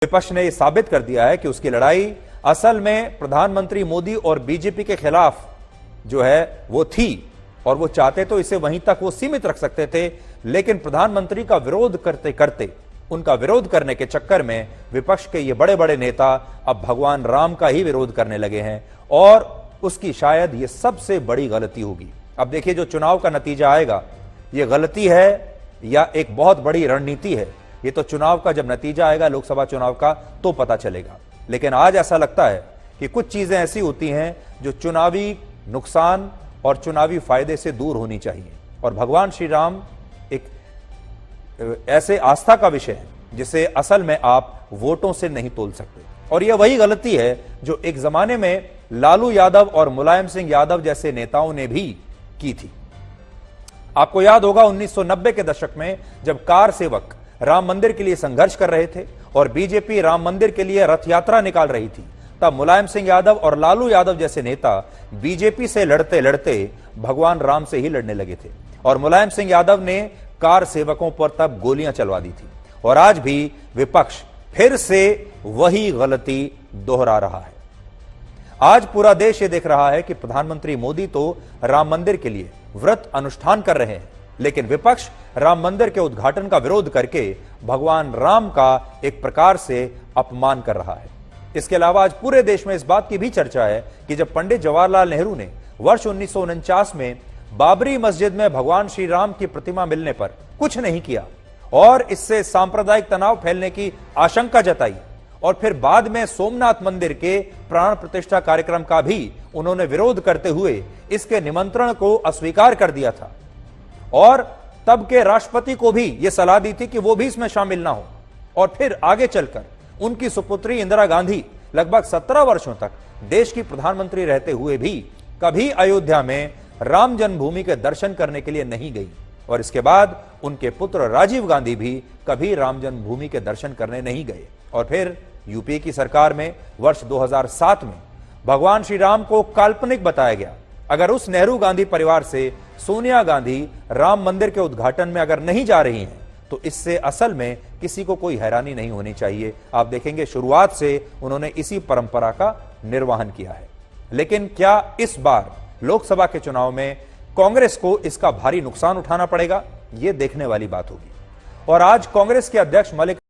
विपक्ष ने यह साबित कर दिया है कि उसकी लड़ाई असल में प्रधानमंत्री मोदी और बीजेपी के खिलाफ जो है वो थी, और वो चाहते तो इसे वहीं तक वो सीमित रख सकते थे, लेकिन प्रधानमंत्री का विरोध करते करते, उनका विरोध करने के चक्कर में विपक्ष के ये बड़े बड़े नेता अब भगवान राम का ही विरोध करने लगे हैं, और उसकी शायद ये सबसे बड़ी गलती होगी। अब देखिए, जो चुनाव का नतीजा आएगा, ये गलती है या एक बहुत बड़ी रणनीति है, ये तो चुनाव का जब नतीजा आएगा, लोकसभा चुनाव का, तो पता चलेगा। लेकिन आज ऐसा लगता है कि कुछ चीजें ऐसी होती हैं जो चुनावी नुकसान और चुनावी फायदे से दूर होनी चाहिए, और भगवान श्री राम एक ऐसे आस्था का विषय है जिसे असल में आप वोटों से नहीं तोल सकते। और यह वही गलती है जो एक जमाने में लालू यादव और मुलायम सिंह यादव जैसे नेताओं ने भी की थी। आपको याद होगा 1990 के दशक में जब कार सेवक राम मंदिर के लिए संघर्ष कर रहे थे और बीजेपी राम मंदिर के लिए रथ यात्रा निकाल रही थी, तब मुलायम सिंह यादव और लालू यादव जैसे नेता बीजेपी से लड़ते लड़ते भगवान राम से ही लड़ने लगे थे, और मुलायम सिंह यादव ने कार सेवकों पर तब गोलियां चलवा दी थी। और आज भी विपक्ष फिर से वही गलती दोहरा रहा है। आज पूरा देश ये देख रहा है कि प्रधानमंत्री मोदी तो राम मंदिर के लिए व्रत अनुष्ठान कर रहे हैं, लेकिन विपक्ष राम मंदिर के उद्घाटन का विरोध करके भगवान राम का एक प्रकार से अपमान कर रहा है। इसके अलावा आज पूरे देश में इस बात की भी चर्चा है कि जब पंडित जवाहरलाल नेहरू ने वर्ष 1949 में बाबरी मस्जिद में भगवान श्री राम की प्रतिमा मिलने पर कुछ नहीं किया और इससे सांप्रदायिक तनाव फैलने की आशंका जताई, और फिर बाद में सोमनाथ मंदिर के प्राण प्रतिष्ठा कार्यक्रम का भी उन्होंने विरोध करते हुए इसके निमंत्रण को अस्वीकार कर दिया था, और तब के राष्ट्रपति को भी यह सलाह दी थी कि वो भी इसमें शामिल ना हो। और फिर आगे चलकर उनकी सुपुत्री इंदिरा गांधी लगभग 17 वर्षों तक देश की प्रधानमंत्री रहते हुए भी कभी अयोध्या में राम जन्मभूमि के दर्शन करने के लिए नहीं गई, और इसके बाद उनके पुत्र राजीव गांधी भी कभी राम जन्मभूमि के दर्शन करने नहीं गए। और फिर यूपीए की सरकार में वर्ष 2007 में भगवान श्री राम को काल्पनिक बताया गया। अगर उस नेहरू गांधी परिवार से सोनिया गांधी राम मंदिर के उद्घाटन में अगर नहीं जा रही हैं, तो इससे असल में किसी को कोई हैरानी नहीं होनी चाहिए। आप देखेंगे शुरुआत से उन्होंने इसी परंपरा का निर्वहन किया है। लेकिन क्या इस बार लोकसभा के चुनाव में कांग्रेस को इसका भारी नुकसान उठाना पड़ेगा? यह देखने वाली बात होगी। और आज कांग्रेस के अध्यक्ष मल्लिकार्जुन